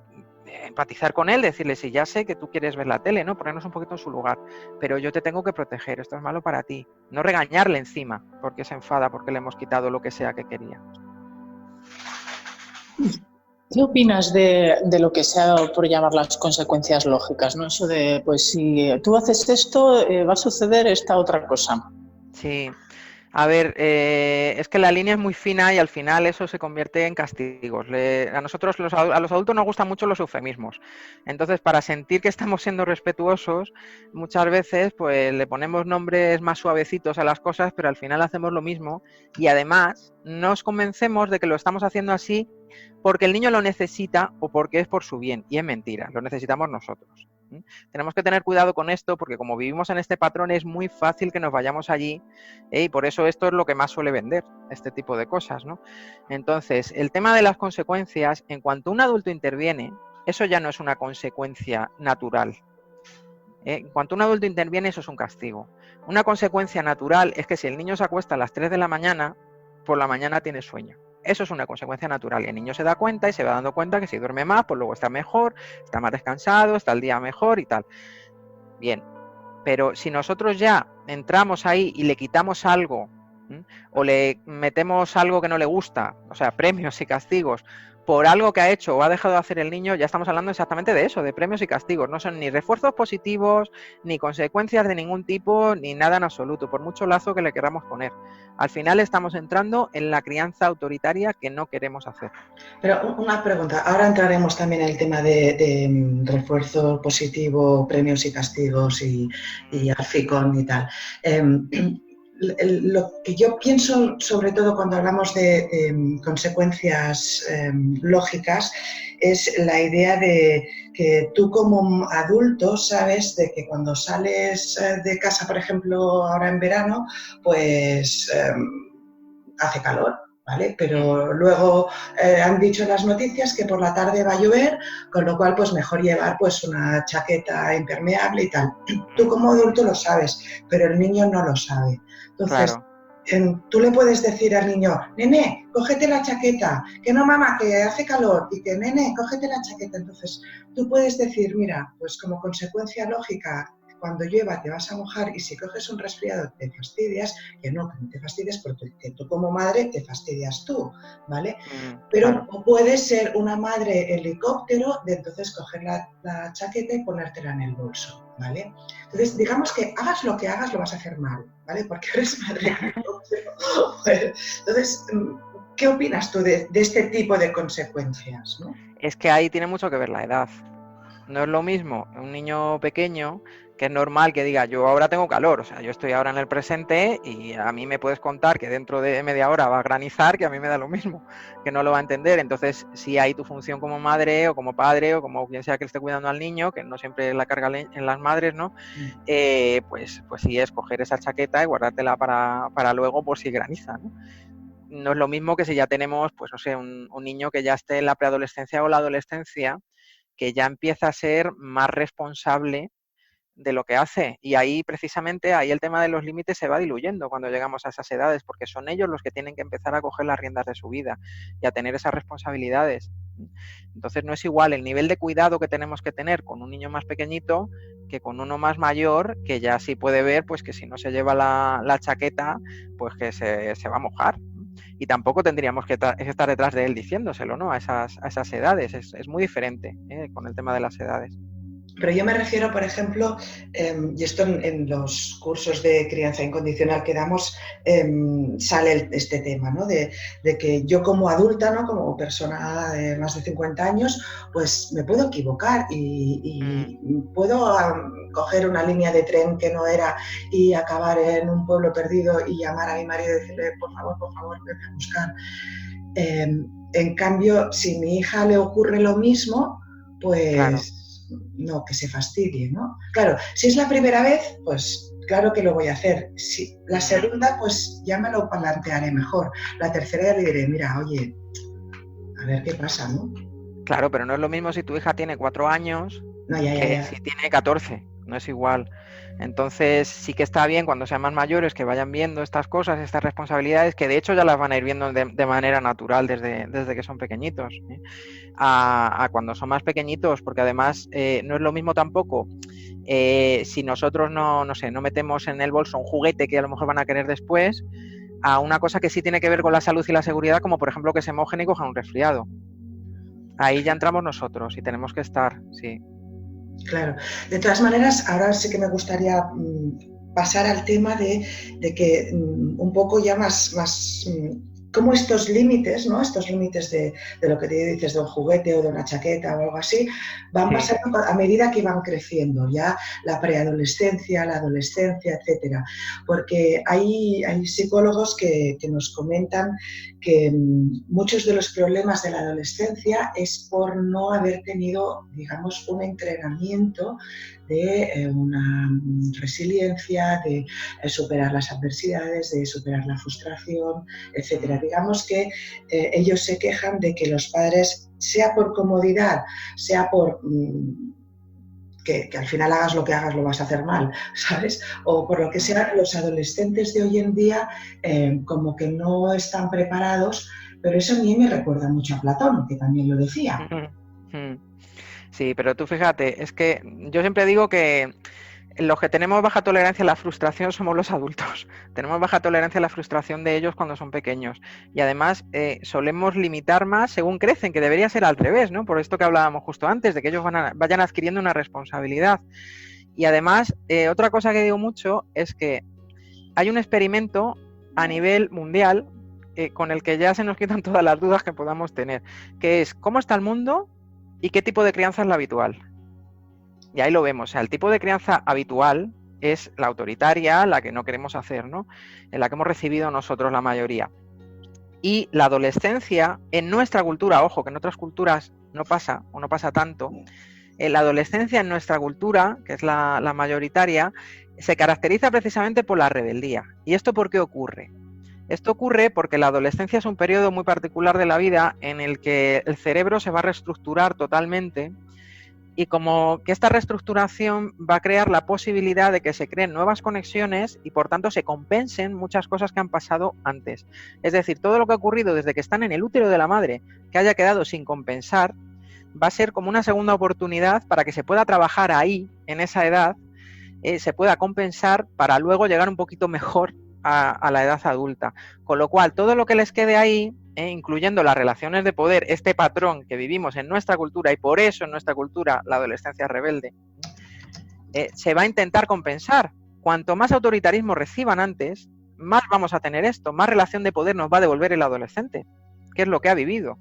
empatizar con él, decirle, sí, ya sé que tú quieres ver la tele, ¿no? Ponernos un poquito en su lugar, pero yo te tengo que proteger, esto es malo para ti. No regañarle encima porque se enfada, porque le hemos quitado lo que sea que quería. ¿Qué opinas de lo que se ha dado por llamar las consecuencias lógicas, ¿no? Eso de, pues si tú haces esto, va a suceder esta otra cosa. Sí. A ver, es que la línea es muy fina y al final eso se convierte en castigos. A nosotros, a los adultos nos gustan mucho los eufemismos. Entonces, para sentir que estamos siendo respetuosos, muchas veces pues le ponemos nombres más suavecitos a las cosas, pero al final hacemos lo mismo y además nos convencemos de que lo estamos haciendo así porque el niño lo necesita o porque es por su bien. Y es mentira, lo necesitamos nosotros. Tenemos que tener cuidado con esto porque como vivimos en este patrón es muy fácil que nos vayamos allí y por eso esto es lo que más suele vender, este tipo de cosas, ¿no? Entonces, el tema de las consecuencias, en cuanto un adulto interviene, eso ya no es una consecuencia natural. En cuanto un adulto interviene, eso es un castigo. Una consecuencia natural es que si el niño se acuesta a las 3 de la mañana, por la mañana tiene sueño. Eso es una consecuencia natural y el niño se da cuenta y se va dando cuenta que si duerme más, pues luego está mejor, está más descansado, está el día mejor y tal. Bien, pero si nosotros ya entramos ahí y le quitamos algo o le metemos algo que no le gusta, o sea, premios y castigos, por algo que ha hecho o ha dejado de hacer el niño, ya estamos hablando exactamente de eso, de premios y castigos. No son ni refuerzos positivos, ni consecuencias de ningún tipo, ni nada en absoluto, por mucho lazo que le queramos poner. Al final estamos entrando en la crianza autoritaria que no queremos hacer. Pero una pregunta, ahora entraremos también en el tema de refuerzo positivo, premios y castigos y aficón y tal. Lo que yo pienso, sobre todo cuando hablamos de consecuencias lógicas, es la idea de que tú como adulto sabes de que cuando sales de casa, por ejemplo, ahora en verano, pues hace calor. ¿Vale? Pero luego han dicho en las noticias que por la tarde va a llover, con lo cual pues mejor llevar pues una chaqueta impermeable y tal. Tú como adulto lo sabes, pero el niño no lo sabe. Entonces, claro, tú le puedes decir al niño, nene, cógete la chaqueta, que no mamá, que hace calor, y que nene, cógete la chaqueta. Entonces, tú puedes decir, mira, pues como consecuencia lógica, cuando llueva te vas a mojar y si coges un resfriado te fastidias, que no te fastidies porque tú como madre te fastidias tú, ¿vale? Pero claro, puede ser una madre helicóptero de entonces coger la chaqueta y ponértela en el bolso, ¿vale? Entonces, digamos que hagas lo que hagas, lo vas a hacer mal, ¿vale? Porque eres madre helicóptero. Entonces, ¿Qué opinas tú de este tipo de consecuencias, ¿no? Es que ahí tiene mucho que ver la edad. No es lo mismo un niño pequeño, que es normal que diga, yo ahora tengo calor, o sea, yo estoy ahora en el presente y a mí me puedes contar que dentro de media hora va a granizar, que a mí me da lo mismo, que no lo va a entender. Entonces, sí, hay tu función como madre o como padre o como quien sea que esté cuidando al niño, que no siempre la carga en las madres, ¿no? Pues sí, es coger esa chaqueta y guardártela para luego por si graniza, ¿no? No es lo mismo que si ya tenemos, pues no sé, un niño que ya esté en la preadolescencia o la adolescencia, que ya empieza a ser más responsable de lo que hace. Y ahí precisamente, ahí el tema de los límites se va diluyendo cuando llegamos a esas edades, porque son ellos los que tienen que empezar a coger las riendas de su vida y a tener esas responsabilidades. Entonces no es igual el nivel de cuidado que tenemos que tener con un niño más pequeñito que con uno más mayor, que ya sí puede ver pues que si no se lleva la chaqueta, pues que se va a mojar. Y tampoco tendríamos que estar detrás de él diciéndoselo, ¿no? A esas edades. Es muy diferente con el tema de las edades. Pero yo me refiero, por ejemplo, y esto en los cursos de crianza incondicional que damos sale este tema, ¿no? De que yo como adulta, ¿no? Como persona de más de 50 años, pues me puedo equivocar y puedo coger una línea de tren que no era y acabar en un pueblo perdido y llamar a mi marido y decirle, por favor, venme a buscar. En cambio, si a mi hija le ocurre lo mismo, pues... Claro. No, que se fastidie, ¿no? Claro, si es la primera vez, pues claro que lo voy a hacer. Si la segunda, pues ya me lo plantearé mejor. La tercera ya le diré, mira, oye, a ver qué pasa, ¿no? Claro, pero no es lo mismo si tu hija tiene 4 años que si tiene 14, no es igual. Entonces sí que está bien cuando sean más mayores que vayan viendo estas cosas, estas responsabilidades, que de hecho ya las van a ir viendo de manera natural desde que son pequeñitos, a cuando son más pequeñitos, porque además no es lo mismo tampoco si nosotros no metemos en el bolso un juguete que a lo mejor van a querer después, a una cosa que sí tiene que ver con la salud y la seguridad, como por ejemplo que se mojen y cojan un resfriado. Ahí ya entramos nosotros y tenemos que estar, sí. Claro. De todas maneras, ahora sí que me gustaría pasar al tema de que un poco ya más como estos límites, ¿no? Estos límites de lo que te dices de un juguete o de una chaqueta o algo así, van pasando a medida que van creciendo, ya la preadolescencia, la adolescencia, etcétera. Porque hay psicólogos que nos comentan que muchos de los problemas de la adolescencia es por no haber tenido, digamos, un entrenamiento de una resiliencia, de superar las adversidades, de superar la frustración, etcétera. Digamos que ellos se quejan de que los padres, sea por comodidad, sea por que al final hagas lo que hagas lo vas a hacer mal, ¿sabes? O por lo que sea, los adolescentes de hoy en día como que no están preparados, pero eso a mí me recuerda mucho a Platón, que también lo decía. Sí, pero tú fíjate, es que yo siempre digo que los que tenemos baja tolerancia a la frustración somos los adultos. Tenemos baja tolerancia a la frustración de ellos cuando son pequeños. Y además solemos limitar más según crecen, que debería ser al revés, ¿no? Por esto que hablábamos justo antes, de que ellos vayan adquiriendo una responsabilidad. Y además, otra cosa que digo mucho es que hay un experimento a nivel mundial con el que ya se nos quitan todas las dudas que podamos tener, que es cómo está el mundo y qué tipo de crianza es la habitual. Y ahí lo vemos, o sea, el tipo de crianza habitual es la autoritaria, la que no queremos hacer, ¿no? En la que hemos recibido nosotros la mayoría. Y la adolescencia, en nuestra cultura, ojo, que en otras culturas no pasa, o no pasa tanto, la adolescencia en nuestra cultura, que es la mayoritaria, se caracteriza precisamente por la rebeldía. ¿Y esto por qué ocurre? Esto ocurre porque la adolescencia es un periodo muy particular de la vida en el que el cerebro se va a reestructurar totalmente. Y como que esta reestructuración va a crear la posibilidad de que se creen nuevas conexiones y por tanto se compensen muchas cosas que han pasado antes. Es decir, todo lo que ha ocurrido desde que están en el útero de la madre, que haya quedado sin compensar, va a ser como una segunda oportunidad para que se pueda trabajar ahí, en esa edad, se pueda compensar para luego llegar un poquito mejor a la edad adulta. Con lo cual, todo lo que les quede ahí, incluyendo las relaciones de poder, este patrón que vivimos en nuestra cultura, y por eso en nuestra cultura la adolescencia rebelde, se va a intentar compensar. Cuanto más autoritarismo reciban antes, más vamos a tener esto, más relación de poder nos va a devolver el adolescente. qué es lo que ha vivido.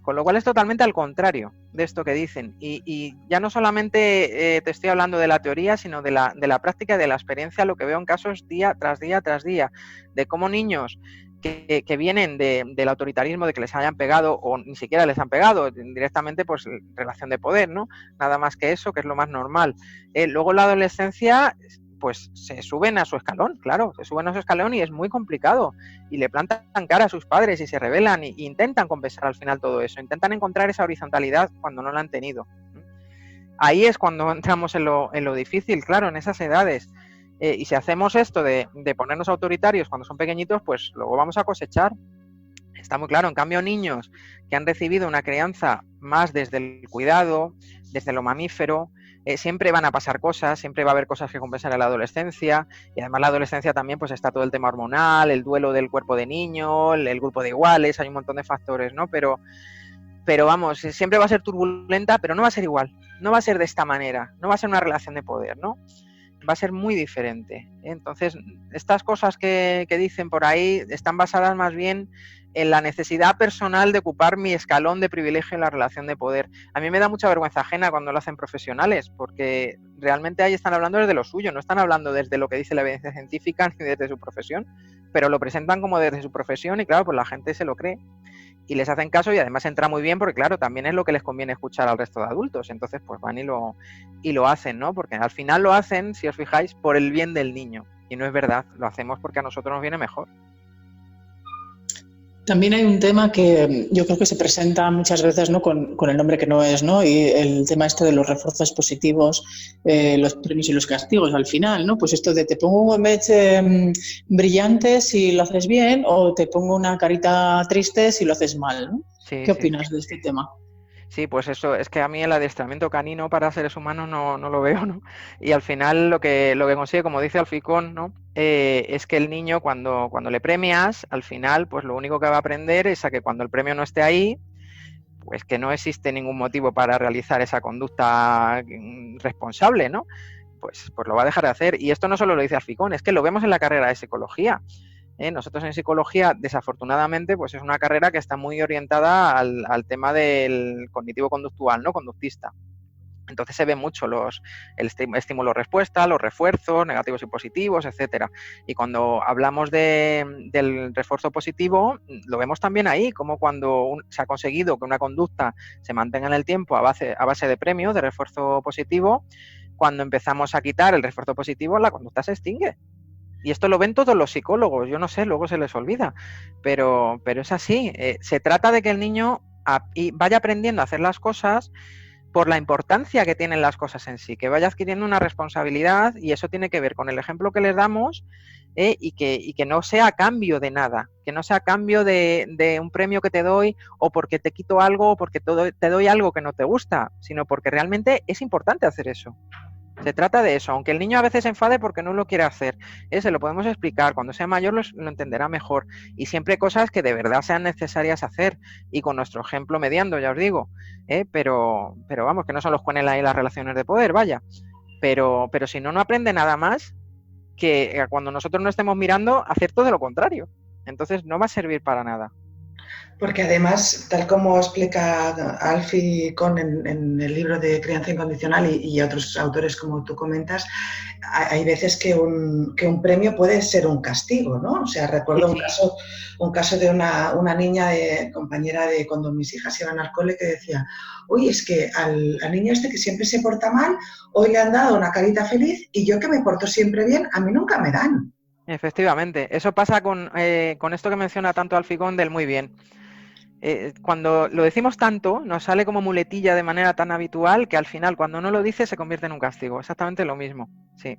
Con lo cual es totalmente al contrario de esto que dicen. Y ya no solamente te estoy hablando de la teoría, sino de la práctica y de la experiencia, lo que veo en casos día tras día tras día, de cómo niños que vienen del autoritarismo, de que les hayan pegado o ni siquiera les han pegado, directamente pues relación de poder, ¿no? Nada más que eso, que es lo más normal. Luego en la adolescencia pues se suben a su escalón, claro, se suben a su escalón y es muy complicado y le plantan cara a sus padres y se rebelan y intentan compensar al final todo eso, intentan encontrar esa horizontalidad cuando no la han tenido. Ahí es cuando entramos en lo difícil, claro, en esas edades. Y si hacemos esto de ponernos autoritarios cuando son pequeñitos, pues luego vamos a cosechar. Está muy claro. En cambio, niños que han recibido una crianza más desde el cuidado, desde lo mamífero, siempre van a pasar cosas, siempre va a haber cosas que compensar en la adolescencia, y además la adolescencia también pues está todo el tema hormonal, el duelo del cuerpo de niño, el grupo de iguales, hay un montón de factores, ¿no? Pero vamos, siempre va a ser turbulenta, pero no va a ser igual, no va a ser de esta manera, no va a ser una relación de poder, ¿no? Va a ser muy diferente. Entonces, estas cosas que dicen por ahí están basadas más bien en la necesidad personal de ocupar mi escalón de privilegio en la relación de poder. A mí me da mucha vergüenza ajena cuando lo hacen profesionales, porque realmente ahí están hablando desde lo suyo, no están hablando desde lo que dice la evidencia científica ni desde su profesión, pero lo presentan como desde su profesión y claro, pues la gente se lo cree y les hacen caso y además entra muy bien porque claro, también es lo que les conviene escuchar al resto de adultos, entonces pues van y lo hacen, ¿no? Porque al final lo hacen, si os fijáis, por el bien del niño y no es verdad, lo hacemos porque a nosotros nos viene mejor. También hay un tema que yo creo que se presenta muchas veces, ¿no? con el nombre que no es, ¿no? Y el tema este de los refuerzos positivos, los premios y los castigos al final, ¿no? Pues esto de te pongo en vez brillante si lo haces bien o te pongo una carita triste si lo haces mal, ¿no? Sí, ¿Qué opinas de este tema? Sí, pues eso, es que a mí el adiestramiento canino para seres humanos no lo veo, ¿no? Y al final lo que consigue, como dice Alficón, ¿no? Es que el niño cuando le premias, al final, pues lo único que va a aprender es a que cuando el premio no esté ahí, pues que no existe ningún motivo para realizar esa conducta responsable, ¿no? Pues lo va a dejar de hacer. Y esto no solo lo dice Alficón, es que lo vemos en la carrera de psicología. Nosotros en psicología, desafortunadamente, pues es una carrera que está muy orientada al tema del cognitivo-conductual, ¿no? Conductista. Entonces se ve mucho el estímulo-respuesta, los refuerzos negativos y positivos, etcétera. Y cuando hablamos del refuerzo positivo, lo vemos también ahí, como cuando se ha conseguido que una conducta se mantenga en el tiempo a base de premio, de refuerzo positivo, cuando empezamos a quitar el refuerzo positivo, la conducta se extingue. Y esto lo ven todos los psicólogos, yo no sé, luego se les olvida, pero es así. Se trata de que el niño vaya aprendiendo a hacer las cosas por la importancia que tienen las cosas en sí, que vaya adquiriendo una responsabilidad y eso tiene que ver con el ejemplo que les damos y que no sea a cambio de nada, que no sea a cambio de un premio que te doy o porque te quito algo o porque te doy algo que no te gusta, sino porque realmente es importante hacer eso. Se trata de eso, aunque el niño a veces se enfade porque no lo quiere hacer, se lo podemos explicar, cuando sea mayor lo entenderá mejor y siempre cosas que de verdad sean necesarias hacer y con nuestro ejemplo mediando, ya os digo, pero vamos, que no son los cuenes ahí las relaciones de poder, vaya, pero si no aprende nada más que cuando nosotros no estemos mirando hacer todo lo contrario, entonces no va a servir para nada. Porque además, tal como explica Alfie Kohn en el libro de Crianza Incondicional y otros autores como tú comentas, hay veces que un premio puede ser un castigo, ¿no? O sea, recuerdo Sí. un caso de una niña compañera de cuando mis hijas iban al cole que decía, uy, es que al niño este que siempre se porta mal, hoy le han dado una carita feliz y yo que me porto siempre bien, a mí nunca me dan. Efectivamente, eso pasa con esto que menciona tanto Alficón del muy bien. Cuando lo decimos tanto, nos sale como muletilla de manera tan habitual que al final, cuando no lo dice, se convierte en un castigo. Exactamente lo mismo, sí.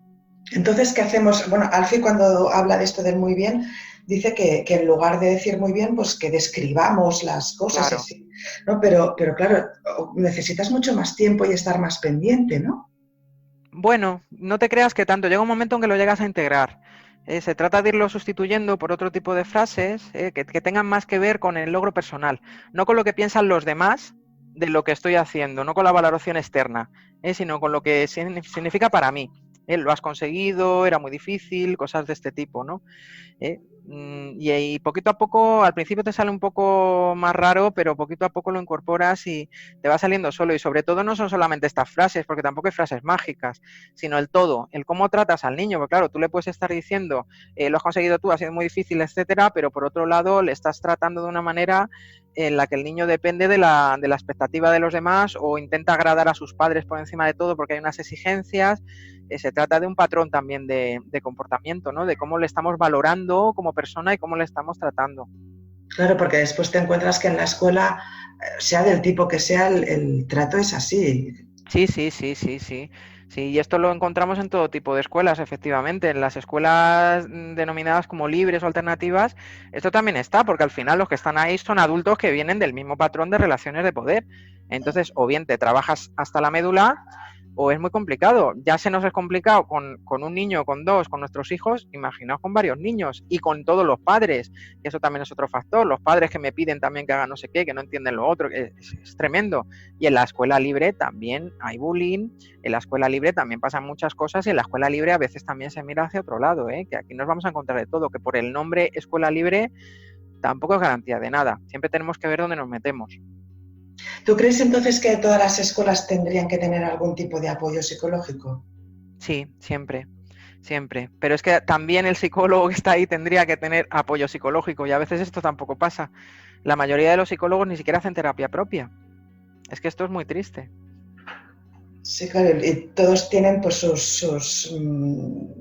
Entonces, ¿qué hacemos? Bueno, Alfie cuando habla de esto del muy bien, dice que en lugar de decir muy bien, pues que describamos las cosas, Claro. así, ¿no? Pero claro, necesitas mucho más tiempo y estar más pendiente, ¿no? Bueno, no te creas que tanto. Llega un momento en que lo llegas a integrar. Se trata de irlo sustituyendo por otro tipo de frases que tengan más que ver con el logro personal, no con lo que piensan los demás de lo que estoy haciendo, no con la valoración externa, sino con lo que significa para mí. Lo has conseguido, era muy difícil, cosas de este tipo, ¿no? Y poquito a poco, al principio te sale un poco más raro, pero poquito a poco lo incorporas y te va saliendo solo. Y sobre todo no son solamente estas frases, porque tampoco hay frases mágicas, sino el todo, el cómo tratas al niño. Porque claro, tú le puedes estar diciendo, lo has conseguido tú, ha sido muy difícil, etcétera, pero por otro lado le estás tratando de una manera en la que el niño depende de la expectativa de los demás o intenta agradar a sus padres por encima de todo porque hay unas exigencias. Se trata de un patrón también de comportamiento, ¿no? De cómo le estamos valorando como persona y cómo le estamos tratando. Claro, porque después te encuentras que en la escuela, sea del tipo que sea, el trato es así. Sí. Sí, y esto lo encontramos en todo tipo de escuelas, efectivamente. En las escuelas denominadas como libres o alternativas, esto también está, porque al final los que están ahí son adultos que vienen del mismo patrón de relaciones de poder. Entonces, o bien te trabajas hasta la médula, o es muy complicado. Ya se nos es complicado con un niño, con dos, con nuestros hijos, imaginaos con varios niños y con todos los padres, que eso también es otro factor. Los padres que me piden también que haga no sé qué, que no entienden lo otro, es tremendo. Y en la escuela libre también hay bullying, en la escuela libre también pasan muchas cosas y en la escuela libre a veces también se mira hacia otro lado, que aquí nos vamos a encontrar de todo, que por el nombre escuela libre tampoco es garantía de nada. Siempre tenemos que ver dónde nos metemos. ¿Tú crees entonces que todas las escuelas tendrían que tener algún tipo de apoyo psicológico? Sí, siempre. Pero es que también el psicólogo que está ahí tendría que tener apoyo psicológico y a veces esto tampoco pasa. La mayoría de los psicólogos ni siquiera hacen terapia propia. Es que esto es muy triste. Sí, claro, y todos tienen pues sus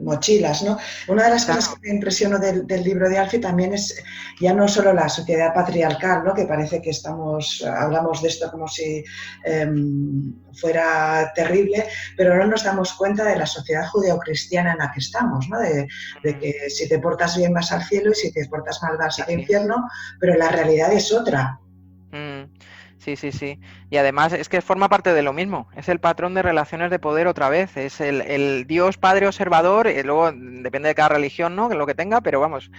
mochilas, ¿no? Una de las cosas que me impresionó del libro de Alfie también es ya no solo la sociedad patriarcal, ¿no? Que parece que hablamos de esto como si fuera terrible, pero no nos damos cuenta de la sociedad judeocristiana en la que estamos, ¿no? De que si te portas bien vas al cielo y si te portas mal vas al infierno, pero la realidad es otra. Sí. Y además es que forma parte de lo mismo. Es el patrón de relaciones de poder otra vez. Es el Dios Padre observador. Y luego depende de cada religión, ¿no? Que lo que tenga, pero vamos,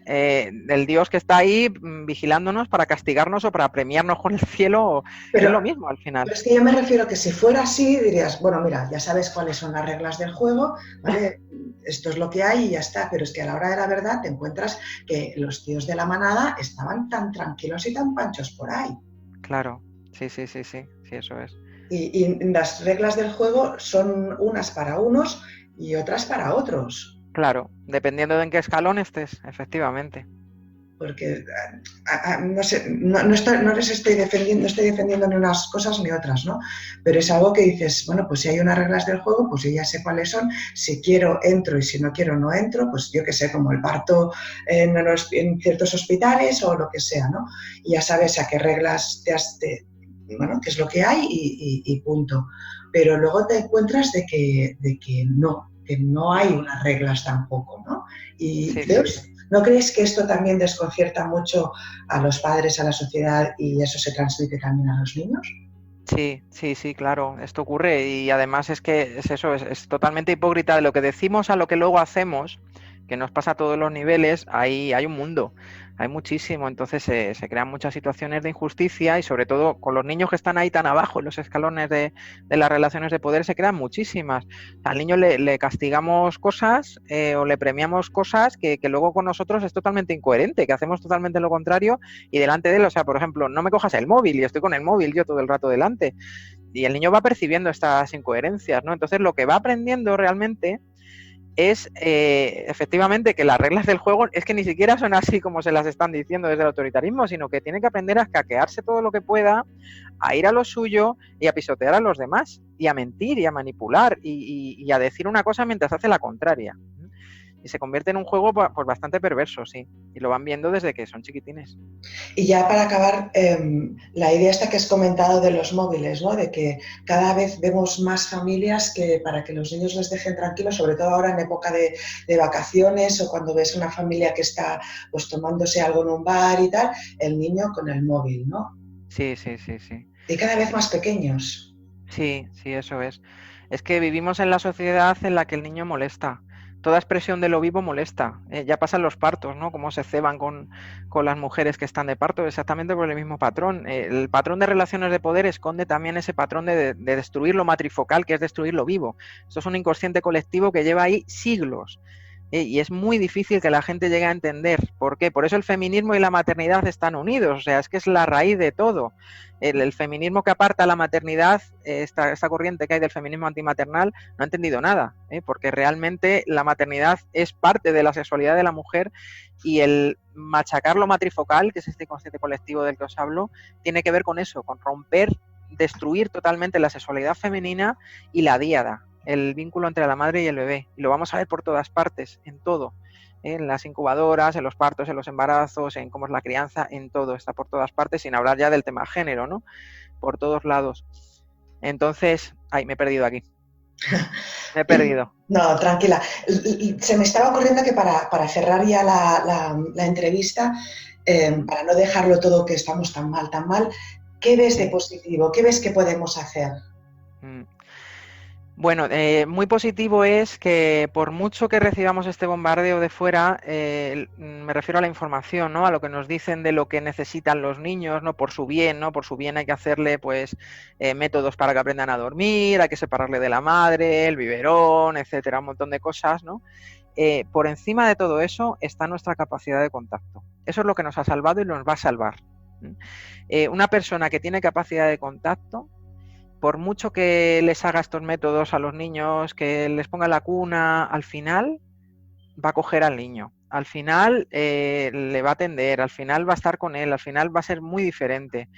el Dios que está ahí vigilándonos para castigarnos o para premiarnos con el cielo. Pero es lo mismo al final. Pero es que yo me refiero que si fuera así, dirías, bueno, mira, ya sabes cuáles son las reglas del juego, ¿vale? Esto es lo que hay y ya está. Pero es que a la hora de la verdad te encuentras que los tíos de la manada estaban tan tranquilos y tan panchos por ahí. Claro, sí, eso es. Y las reglas del juego son unas para unos y otras para otros. Claro, dependiendo de en qué escalón estés, efectivamente. Porque, no sé, no les estoy defendiendo ni unas cosas ni otras, ¿no? Pero es algo que dices, bueno, pues si hay unas reglas del juego, pues yo ya sé cuáles son. Si quiero, entro, y si no quiero, no entro. Pues yo qué sé, como el parto en ciertos hospitales o lo que sea, ¿no? Y ya sabes a qué reglas bueno, qué es lo que hay y punto. Pero luego te encuentras de que no hay unas reglas tampoco, ¿no? Y ¿no crees que esto también desconcierta mucho a los padres, a la sociedad y eso se transmite también a los niños? Sí, claro, esto ocurre y además es que es totalmente hipócrita de lo que decimos a lo que luego hacemos, que nos pasa a todos los niveles. Hay un mundo, hay muchísimo, entonces se crean muchas situaciones de injusticia y sobre todo con los niños que están ahí tan abajo en los escalones de las relaciones de poder se crean muchísimas. Al niño le castigamos cosas o le premiamos cosas que luego con nosotros es totalmente incoherente, que hacemos totalmente lo contrario y delante de él, o sea, por ejemplo, no me cojas el móvil y estoy con el móvil yo todo el rato delante. Y el niño va percibiendo estas incoherencias, ¿no? Entonces lo que va aprendiendo realmente es efectivamente que las reglas del juego es que ni siquiera son así como se las están diciendo desde el autoritarismo, sino que tiene que aprender a escaquearse todo lo que pueda, a ir a lo suyo y a pisotear a los demás, y a mentir y a manipular y a decir una cosa mientras hace la contraria. Y se convierte en un juego pues bastante perverso, sí. Y lo van viendo desde que son chiquitines. Y ya para acabar, la idea esta que has comentado de los móviles, ¿no? De que cada vez vemos más familias que para que los niños les dejen tranquilos, sobre todo ahora en época de vacaciones o cuando ves una familia que está pues tomándose algo en un bar y tal, el niño con el móvil, ¿no? Sí. Y cada vez más pequeños. Sí, eso es. Es que vivimos en la sociedad en la que el niño molesta. Toda expresión de lo vivo molesta. Ya pasan los partos, ¿no? Cómo se ceban con las mujeres que están de parto, exactamente por el mismo patrón. El patrón de relaciones de poder esconde también ese patrón de destruir lo matrifocal, que es destruir lo vivo. Esto es un inconsciente colectivo que lleva ahí siglos. Y es muy difícil que la gente llegue a entender. ¿Por qué? Por eso el feminismo y la maternidad están unidos. O sea, es que es la raíz de todo. El feminismo que aparta la maternidad, esta corriente que hay del feminismo antimaternal, no ha entendido nada, porque realmente la maternidad es parte de la sexualidad de la mujer, y el machacar lo matrifocal, que es este inconsciente colectivo del que os hablo, tiene que ver con eso, con romper, destruir totalmente la sexualidad femenina y la díada, el vínculo entre la madre y el bebé. Y lo vamos a ver por todas partes, en todo. En las incubadoras, en los partos, en los embarazos, en cómo es la crianza, en todo. Está por todas partes, sin hablar ya del tema género, ¿no? Por todos lados. Entonces, ay, me he perdido aquí. Me he perdido. No, tranquila. Se me estaba ocurriendo que para cerrar ya la entrevista, para no dejarlo todo que estamos tan mal, ¿qué ves de positivo? ¿Qué ves que podemos hacer? Bueno, muy positivo es que por mucho que recibamos este bombardeo de fuera, me refiero a la información, ¿no? A lo que nos dicen de lo que necesitan los niños, ¿no? Por su bien, ¿no? Por su bien hay que hacerle, pues, métodos para que aprendan a dormir, hay que separarle de la madre, el biberón, etcétera, un montón de cosas, ¿no? Por encima de todo eso está nuestra capacidad de contacto. Eso es lo que nos ha salvado y nos va a salvar. Una persona que tiene capacidad de contacto, por mucho que les haga estos métodos a los niños, que les ponga la cuna, al final va a coger al niño, al final le va a atender, al final va a estar con él, al final va a ser muy diferente.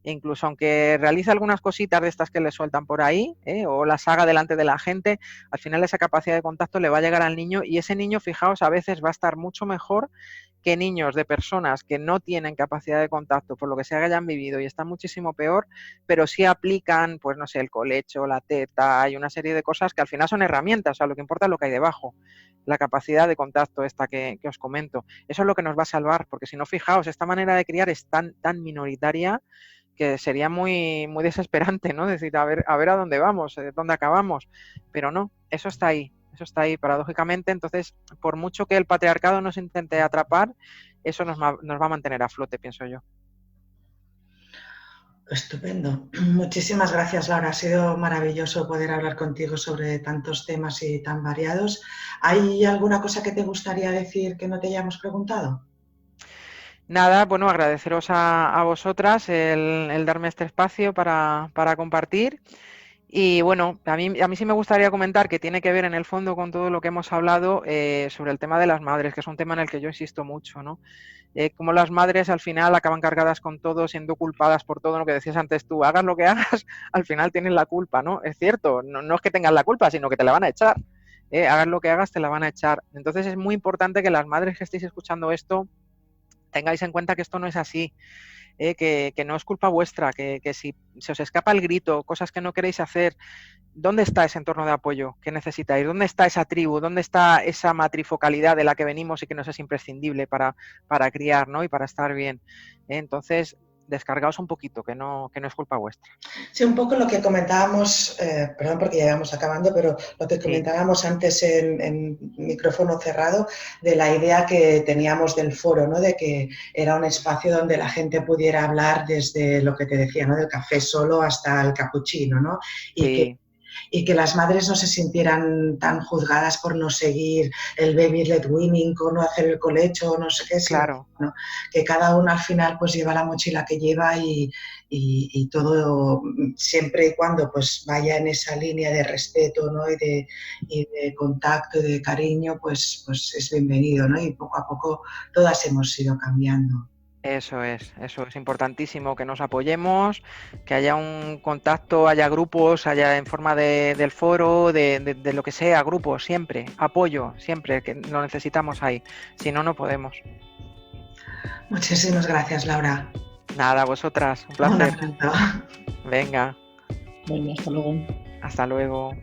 Incluso aunque realice algunas cositas de estas que le sueltan por ahí, o las haga delante de la gente, al final esa capacidad de contacto le va a llegar al niño, y ese niño, fijaos, a veces va a estar mucho mejor que niños de personas que no tienen capacidad de contacto por lo que sea que hayan vivido y están muchísimo peor, pero sí aplican, pues no sé, el colecho, la teta, hay una serie de cosas que al final son herramientas, o sea, lo que importa es lo que hay debajo, la capacidad de contacto esta que os comento. Eso es lo que nos va a salvar, porque si no, fijaos, esta manera de criar es tan minoritaria que sería muy desesperante, ¿no? Decir, a ver a dónde vamos, dónde acabamos, pero no, eso está ahí paradójicamente. Entonces, por mucho que el patriarcado nos intente atrapar, eso nos va a mantener a flote, pienso yo. Estupendo. Muchísimas gracias, Laura. Ha sido maravilloso poder hablar contigo sobre tantos temas y tan variados. ¿Hay alguna cosa que te gustaría decir que no te hayamos preguntado? Nada, bueno, agradeceros a vosotras el darme este espacio para compartir. Y bueno, a mí sí me gustaría comentar que tiene que ver en el fondo con todo lo que hemos hablado sobre el tema de las madres, que es un tema en el que yo insisto mucho, ¿no? Como las madres al final acaban cargadas con todo, siendo culpadas por todo, lo que decías antes tú, hagas lo que hagas, al final tienen la culpa, ¿no? Es cierto, no es que tengas la culpa, sino que te la van a echar. Hagas lo que hagas, te la van a echar. Entonces es muy importante que las madres que estéis escuchando esto tengáis en cuenta que esto no es así. Que no es culpa vuestra, que si se os escapa el grito, cosas que no queréis hacer, ¿dónde está ese entorno de apoyo que necesitáis? ¿Dónde está esa tribu? ¿Dónde está esa matrifocalidad de la que venimos y que nos es imprescindible para criar, ¿no? Y para estar bien? Entonces, descargaos un poquito, que no es culpa vuestra. Sí, un poco lo que comentábamos, perdón porque ya vamos acabando, pero lo que comentábamos antes en micrófono cerrado, de la idea que teníamos del foro, ¿no? De que era un espacio donde la gente pudiera hablar desde lo que te decía, ¿no? Del café solo hasta el capuchino, ¿no? Y que las madres no se sintieran tan juzgadas por no seguir el baby led weaning o no hacer el colecho, no sé qué, claro. ¿no? Que cada una al final pues lleva la mochila que lleva y todo siempre y cuando pues vaya en esa línea de respeto, ¿no? y de contacto y de cariño, pues es bienvenido, ¿no? Y poco a poco todas hemos ido cambiando. Eso es importantísimo, que nos apoyemos, que haya un contacto, haya grupos, haya en forma del foro, de lo que sea, grupos, siempre, apoyo, siempre, que lo necesitamos ahí, si no, no podemos. Muchísimas gracias, Laura. Nada, vosotras, un placer. Un abrazo. Venga. Venga, hasta luego. Hasta luego.